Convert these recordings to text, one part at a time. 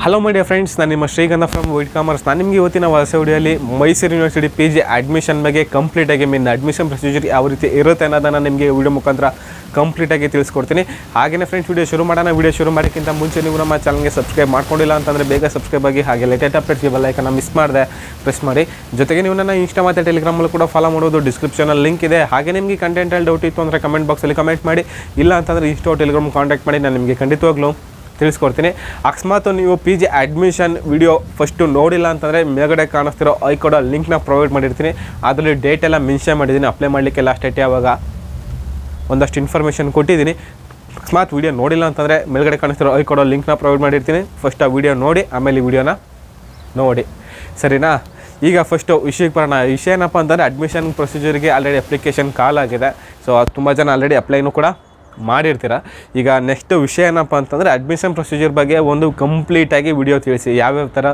Hello my dear friends, ನಾನು ನಿಮ್ಮ ಶ್ರೀಗಂಧ ಫ್ರಮ್ ವೈಟ್ ಕಾಮರ್ಸ್. ನಾನು ನಿಮಗೆ ಇವತ್ತಿನ ಹೊಸ ವಿಡಿಯೋಲಿ ಮೈಸೂರು ಯೂನಿವರ್ಸಿಟಿ PG ಅಡ್ಮಿಷನ್ ಬಗ್ಗೆ ಕಂಪ್ಲೀಟಾಗಿ ಅಡ್ಮಿಷನ್ ಪ್ರೊಸೀಜರ್ ಯಾವ ರೀತಿ ಇರುತ್ತೆ ಅನ್ನೋದನ್ನು ನಿಮಗೆ ವಿಡಿಯೋ ಮುಖಾಂತರ ಕಂಪ್ಲೀಟಾಗಿ ತಿಳಿಸ್ಕೊಡ್ತೀನಿ. ಹಾಗೆಯೇ ಫ್ರೆಂಡ್ಸ್, ವಿಡಿಯೋ ಶುರು ಮಾಡೋಣ. ವಿಡಿಯೋ ಶುರು ಮಾಡೋಕ್ಕಿಂತ ಮುಂಚೆ ನೀವು ನಮ್ಮ ಚಾನಲ್ಗೆ ಸಬ್ಸ್ಕ್ರೈಬ್ ಮಾಡ್ಕೊಂಡಿಲ್ಲ ಅಂತಂದರೆ ಬೇಗ ಸಬ್ಸ್ಕ್ರೈಬ್ ಆಗಿ, ಹಾಗೆ ಲೇಟೆಸ್ಟ್ ಅಪ್ಡೇಟ್ಸ್ಗೆ ಬೆಲ್ ಐಕಾನ್ನ ಮಿಸ್ ಮಾಡಿದೆ ಪ್ರೆಸ್ ಮಾಡಿ. ಜೊತೆಗೆ ನೀವು ನನ್ನ ಇನ್ಸ್ಟಾ ಮತ್ತು ಟೆಲಿಗ್ರಾಮಲ್ಲಿ ಕೂಡ ಫಾಲೋ ಮಾಡೋದು, ಡಿಸ್ಕ್ರಿಪ್ಷನಲ್ಲಿ ಲಿಂಕ್ ಇದೆ. ಹಾಗೆ ನಿಮಗೆ ಕಂಟೆಂಟಲ್ಲಿ ಡೌಟ್ ಇತ್ತು ಅಂದರೆ ಕಮೆಂಟ್ ಬಾಕ್ಸಲ್ಲಿ ಕಮೆಂಟ್ ಮಾಡಿ, ಇಲ್ಲ ಅಂತಂದರೆ ಇನ್ಸ್ಟಾ ಟೆಲಿಗ್ರಾಮ್ ಕಾಂಟ್ಯಾಕ್ಟ್ ಮಾಡಿ, ನಾನು ನಿಮಗೆ ಖಂಡಿತವಾಗ್ಲೂ ತಿಳಿಸ್ಕೊಡ್ತೀನಿ. ಅಕಸ್ಮಾತ್ ನೀವು PG ಅಡ್ಮಿಷನ್ ವಿಡಿಯೋ ಫಸ್ಟು ನೋಡಿಲ್ಲ ಅಂತಂದರೆ ಮೇಲ್ಗಡೆ ಕಾಣಿಸ್ತಿರೋ ಐಕೋಡ ಲಿಂಕ್ನ ಪ್ರೊವೈಡ್ ಮಾಡಿರ್ತೀನಿ. ಅದರಲ್ಲಿ ಡೇಟ್ ಎಲ್ಲ ಮೆನ್ಷನ್ ಮಾಡಿದ್ದೀನಿ. ಅಪ್ಲೈ ಮಾಡಲಿಕ್ಕೆ ಲಾಸ್ಟ್ ಡೇಟ್ ಯಾವಾಗ ಒಂದಷ್ಟು ಇನ್ಫಾರ್ಮೇಷನ್ ಕೊಟ್ಟಿದ್ದೀನಿ. ಅಕಸ್ಮಾತ್ ವೀಡಿಯೋ ನೋಡಿಲ್ಲ ಅಂತಂದರೆ ಮೇಲ್ಗಡೆ ಕಾಣಿಸ್ತಿರೋ ಐಕೋಡ ಲಿಂಕ್ನ ಪ್ರೊವೈಡ್ ಮಾಡಿರ್ತೀನಿ. ಫಸ್ಟ್ ಆ ವಿಡಿಯೋ ನೋಡಿ, ಆಮೇಲೆ ಈ ವಿಡಿಯೋನ ನೋಡಿ, ಸರಿನಾ? ಈಗ ಫಸ್ಟು ವಿಷಯಕ್ಕೆ ಬರೋಣ. ವಿಷಯ ಏನಪ್ಪ ಅಂತಂದರೆ, ಅಡ್ಮಿಷನ್ ಪ್ರೊಸೀಜರ್ಗೆ ಆಲ್ರೆಡಿ ಅಪ್ಲಿಕೇಶನ್ ಕಾಲ್ ಆಗಿದೆ. ಸೊ ತುಂಬ ಜನ ಆಲ್ರೆಡಿ ಅಪ್ಲೈನೂ ಕೂಡ ಮಾಡಿರ್ತೀರ. ಈಗ ನೆಕ್ಸ್ಟ್ ವಿಷಯ ಏನಪ್ಪ ಅಂತಂದರೆ, ಅಡ್ಮಿಷನ್ ಪ್ರೊಸೀಜರ್ ಬಗ್ಗೆ ಒಂದು ಕಂಪ್ಲೀಟಾಗಿ ವಿಡಿಯೋ ತಿಳಿಸಿ, ಯಾವ್ಯಾವ ಥರ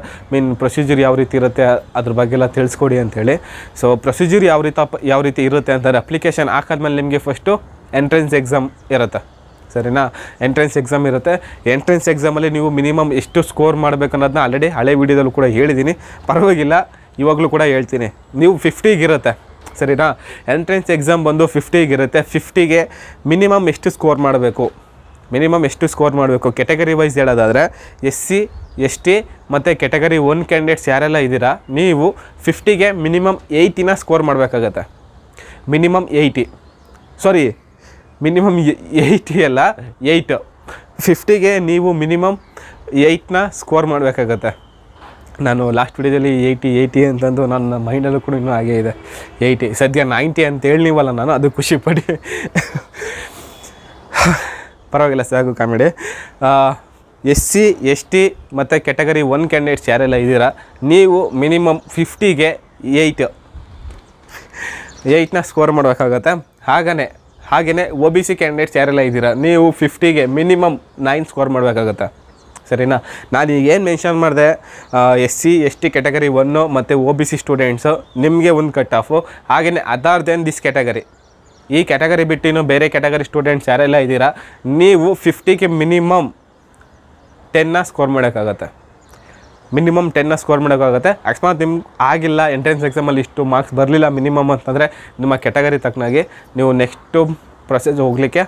ಪ್ರೊಸೀಜರ್ ಯಾವ ರೀತಿ ಇರುತ್ತೆ ಅದ್ರ ಬಗ್ಗೆ ಎಲ್ಲ ತಿಳಿಸ್ಕೊಡಿ ಅಂಥೇಳಿ. ಸೊ ಪ್ರೊಸೀಜರ್ ಯಾವ ರೀತಿ ಇರುತ್ತೆ ಅಂತಂದರೆ, ಅಪ್ಲಿಕೇಶನ್ ಹಾಕಾದ್ಮೇಲೆ ನಿಮಗೆ ಫಸ್ಟು ಎಂಟ್ರೆನ್ಸ್ ಎಕ್ಸಾಮ್ ಇರುತ್ತೆ, ಸರಿನಾ? ಎಂಟ್ರೆನ್ಸ್ ಎಕ್ಸಾಮ್ ಇರುತ್ತೆ. ಎಂಟ್ರೆನ್ಸ್ ಎಕ್ಸಾಮಲ್ಲಿ ನೀವು ಮಿನಿಮಮ್ ಎಷ್ಟು ಸ್ಕೋರ್ ಮಾಡಬೇಕು ಅನ್ನೋದನ್ನ ಆಲ್ರೆಡಿ ಹಳೆ ವಿಡಿಯೋದಲ್ಲೂ ಕೂಡ ಹೇಳಿದ್ದೀನಿ. ಪರವಾಗಿಲ್ಲ, ಇವಾಗಲೂ ಕೂಡ ಹೇಳ್ತೀನಿ. ನೀವು 50 ಇರುತ್ತೆ, ಸರಿನಾ? ಎಂಟ್ರೆನ್ಸ್ ಎಕ್ಸಾಮ್ ಬಂದು 50 ಇರುತ್ತೆ. 50ಗೆ ಮಿನಿಮಮ್ ಎಷ್ಟು ಸ್ಕೋರ್ ಮಾಡಬೇಕು, ಕೆಟಗರಿ ವೈಸ್ ಹೇಳೋದಾದರೆ SC ST ಮತ್ತು ಕೆಟಗರಿ 1 ಕ್ಯಾಂಡಿಡೇಟ್ಸ್ ಯಾರೆಲ್ಲ ಇದ್ದೀರಾ, ನೀವು 50ಗೆ ಮಿನಿಮಮ್ 80ನ ಸ್ಕೋರ್ ಮಾಡಬೇಕಾಗತ್ತೆ. ಮಿನಿಮಮ್ 80 ಅಲ್ಲ, 8. 50ಗೆ ನೀವು ಮಿನಿಮಮ್ 8ನ ಸ್ಕೋರ್ ಮಾಡಬೇಕಾಗತ್ತೆ. ನಾನು ಲಾಸ್ಟ್ ವಿಡಿಯೋದಲ್ಲಿ 80 ಅಂತಂದು ನನ್ನ ಮೈಂಡಲ್ಲೂ ಕೂಡ ಇನ್ನೂ ಹಾಗೇ ಇದೆ. 80 ಸದ್ಯ 90 ಅಂತ ಹೇಳಿವಲ್ಲ ನಾನು, ಅದು ಖುಷಿ ಪಡಿ. ಪರವಾಗಿಲ್ಲ, ಸಾಕು ಕಾಮಿಡಿ. SC ST ಮತ್ತು ಕೆಟಗರಿ 1 ಕ್ಯಾಂಡಿಡೇಟ್ಸ್ ಯಾರೆಲ್ಲ ಇದ್ದೀರಾ, ನೀವು ಮಿನಿಮಮ್ 50ಗೆ 8ನ ಸ್ಕೋರ್ ಮಾಡಬೇಕಾಗತ್ತೆ. ಹಾಗೆಯೇ OBC ಕ್ಯಾಂಡಿಡೇಟ್ಸ್ ಯಾರೆಲ್ಲ ಇದ್ದೀರಾ, ನೀವು 50ಗೆ ಮಿನಿಮಮ್ 9 ಸ್ಕೋರ್ ಮಾಡಬೇಕಾಗತ್ತೆ, ಸರಿನಾ? ನಾನು ಈಗ ಏನು ಮೆನ್ಷನ್ ಮಾಡಿದೆ, SC ST ಕೆಟಗರಿ 1 ಮತ್ತು OBC ಸ್ಟೂಡೆಂಟ್ಸು ನಿಮಗೆ ಒಂದು ಕಟ್ ಆಫು. ಹಾಗೆಯೇ ಅದರ್ ದೆನ್ ದಿಸ್ ಕ್ಯಾಟಗರಿ, ಈ ಕ್ಯಾಟಗರಿ ಬಿಟ್ಟಿನೂ ಬೇರೆ ಕ್ಯಾಟಗರಿ ಸ್ಟೂಡೆಂಟ್ಸ್ ಯಾರೆಲ್ಲ ಇದ್ದೀರಾ, ನೀವು 50ಗೆ ಮಿನಿಮಮ್ 10ನ ಸ್ಕೋರ್ ಮಾಡೋಕ್ಕಾಗತ್ತೆ. ಅಕಸ್ಮಾತ್ ನಿಮ್ಗೆ ಆಗಿಲ್ಲ, ಎಂಟ್ರೆನ್ಸ್ ಎಕ್ಸಾಮಲ್ಲಿ ಇಷ್ಟು ಮಾರ್ಕ್ಸ್ ಬರಲಿಲ್ಲ ಮಿನಿಮಮ್ ಅಂತಂದರೆ, ನಿಮ್ಮ ಕ್ಯಾಟಗರಿ ತಕ್ಕನಾಗಿ ನೀವು ನೆಕ್ಸ್ಟು ಪ್ರೊಸೆಸ್ ಹೋಗಲಿಕ್ಕೆ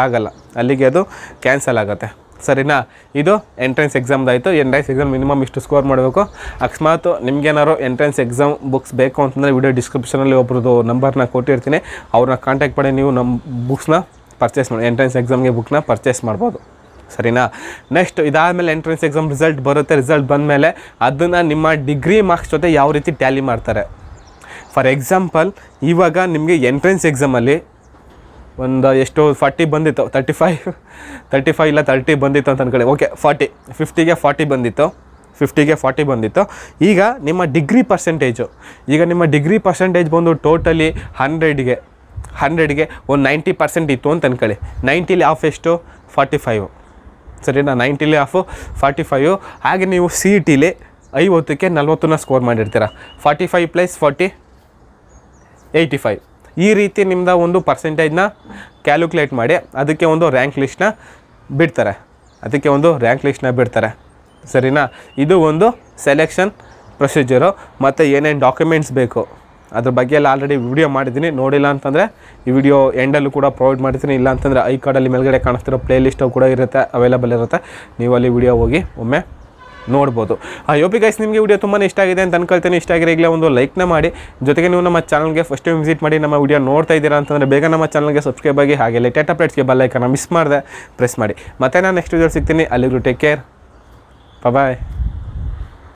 ಆಗಲ್ಲ, ಅಲ್ಲಿಗೆ ಅದು ಕ್ಯಾನ್ಸಲ್ ಆಗುತ್ತೆ, ಸರಿನಾ? ಇದು ಎಂಟ್ರೆನ್ಸ್ ಎಕ್ಸಾಮ್ದಾಯಿತು. ಎಂಟ್ರೆನ್ಸ್ ಎಕ್ಸಾಮ್ ಮಿನಿಮಮ್ ಇಷ್ಟು ಸ್ಕೋರ್ ಮಾಡಬೇಕು. ಅಕಸ್ಮಾತ್ ನಿಮಗೇನಾದ್ರು ಎಂಟ್ರೆನ್ಸ್ ಎಕ್ಸಾಮ್ ಬುಕ್ಸ್ ಬೇಕು ಅಂತಂದರೆ ವಿಡಿಯೋ ಡಿಸ್ಕ್ರಿಪ್ಷನಲ್ಲಿ ಒಬ್ರದ್ದು ನಂಬರ್ನ ಕೊಟ್ಟಿರ್ತೀನಿ, ಅವ್ರನ್ನ ಕಾಂಟ್ಯಾಕ್ಟ್ ಮಾಡಿ ನೀವು ನಮ್ಮ ಬುಕ್ಸ್ನ ಪರ್ಚೇಸ್ ಮಾಡಿ, ಎಂಟ್ರೆನ್ಸ್ ಎಕ್ಸಾಮ್ಗೆ ಬುಕ್ನ ಪರ್ಚೇಸ್ ಮಾಡ್ಬೋದು, ಸರಿನಾ? ನೆಕ್ಸ್ಟ್ ಇದಾದಮೇಲೆ ಎಂಟ್ರೆನ್ಸ್ ಎಕ್ಸಾಮ್ ರಿಸಲ್ಟ್ ಬರುತ್ತೆ. ರಿಸಲ್ಟ್ ಬಂದಮೇಲೆ ಅದನ್ನು ನಿಮ್ಮ ಡಿಗ್ರಿ ಮಾರ್ಕ್ಸ್ ಜೊತೆ ಯಾವ ರೀತಿ ಟ್ಯಾಲಿ ಮಾಡ್ತಾರೆ. ಫಾರ್ ಎಕ್ಸಾಂಪಲ್, ಇವಾಗ ನಿಮಗೆ ಎಂಟ್ರೆನ್ಸ್ ಎಕ್ಸಾಮಲ್ಲಿ ಒಂದು ಎಷ್ಟು 40 ಬಂದಿತ್ತು, 35 ಇಲ್ಲ 30 ಬಂದಿತ್ತು ಅಂತ ಅಂದ್ಕೊಳ್ಳಿ. ಓಕೆ, 50ಗೆ 40 ಬಂದಿತ್ತು. ಈಗ ನಿಮ್ಮ ಡಿಗ್ರಿ ಪರ್ಸೆಂಟೇಜ್ ಬಂದು ಟೋಟಲಿ 100ಗೆ ಒಂದು 90% ಇತ್ತು ಅಂತ ಅಂದ್ಕೊಳ್ಳಿ. 90ಲಿ ಆಫ್ ಎಷ್ಟು? 45, ಸರಿನಾ? 90ಲಿ ಆಫು 45. ಹಾಗೆ ನೀವು CETಲಿ 50ಕ್ಕೆ 40ನ ಸ್ಕೋರ್ ಮಾಡಿರ್ತೀರ. 45 + 40 85. ಈ ರೀತಿ ನಿಮ್ಮದು ಒಂದು ಪರ್ಸೆಂಟೇಜ್ನ ಕ್ಯಾಲ್ಕುಲೇಟ್ ಮಾಡಿ ಅದಕ್ಕೆ ಒಂದು ರ್ಯಾಂಕ್ ಲಿಸ್ಟ್ನ ಬಿಡ್ತಾರೆ, ಸರಿನಾ? ಇದು ಒಂದು ಸೆಲೆಕ್ಷನ್ ಪ್ರೊಸೀಜರು. ಮತ್ತು ಏನೇನು ಡಾಕ್ಯುಮೆಂಟ್ಸ್ ಬೇಕು ಅದ್ರ ಬಗ್ಗೆ ಎಲ್ಲ ಆಲ್ರೆಡಿ ವಿಡಿಯೋ ಮಾಡಿದ್ದೀನಿ. ನೋಡಿಲ್ಲ ಅಂತಂದರೆ ಈ ವಿಡಿಯೋ ಎಂಡಲ್ಲೂ ಕೂಡ ಪ್ರೊವೈಡ್ ಮಾಡ್ತೀನಿ. ಇಲ್ಲ ಅಂತಂದರೆ ಐ ಕಾರ್ಡಲ್ಲಿ ಮೇಲ್ಗಡೆ ಕಾಣಿಸ್ತಿರೋ ಪ್ಲೇ ಲಿಸ್ಟು ಕೂಡ ಅವೈಲೇಬಲ್ ಇರುತ್ತೆ, ನೀವು ಅಲ್ಲಿ ವಿಡಿಯೋ ಹೋಗಿ ಒಮ್ಮೆ ನೋಡ್ಬೋದು. ಯೋಪಿ ಗೈಸ್, ನಿಮಗೆ ವಿಡಿಯೋ ತುಂಬಾ ಇಷ್ಟ ಆಗಿದೆ ಅಂತ ಅನ್ಕೊಳ್ತೀನಿ. ಇಷ್ಟ ಆಗಿರೋ ಈಗಲೇ ಒಂದು ಲೈಕ್ನ ಮಾಡಿ. ಜೊತೆಗೆ ನೀವು ನಮ್ಮ ಚಾನಲ್ಗೆ ಫಸ್ಟ್ ಟೈಮ್ ವಿಸಿಟ್ ಮಾಡಿ ನಮ್ಮ ವಿಡಿಯೋ ನೋಡ್ತಾ ಇದ್ದೀರಾ ಅಂತಂದರೆ ಬೇಗ ನಮ್ಮ ಚಾನಲ್ಗೆ ಸಬ್ಸ್ಕ್ರೈಬ್ ಆಗಿ, ಹಾಗೆ ಲೇಟೆಸ್ಟ್ ಅಪ್ಡೇಟ್ಸ್ಗೆ ಬೆಲ್ ಐಕಾನ್ನ ಮಿಸ್ ಮಾಡಿದೆ ಪ್ರೆಸ್ ಮಾಡಿ. ಮತ್ತೆ ನಾನು ನೆಕ್ಸ್ಟ್ ವಿಡಿಯೋ ಸಿಗ್ತೀನಿ. ಅಲ್ಲಿಗೂ ಟೇಕ್ ಕೇರ್, ಬಾಯ್.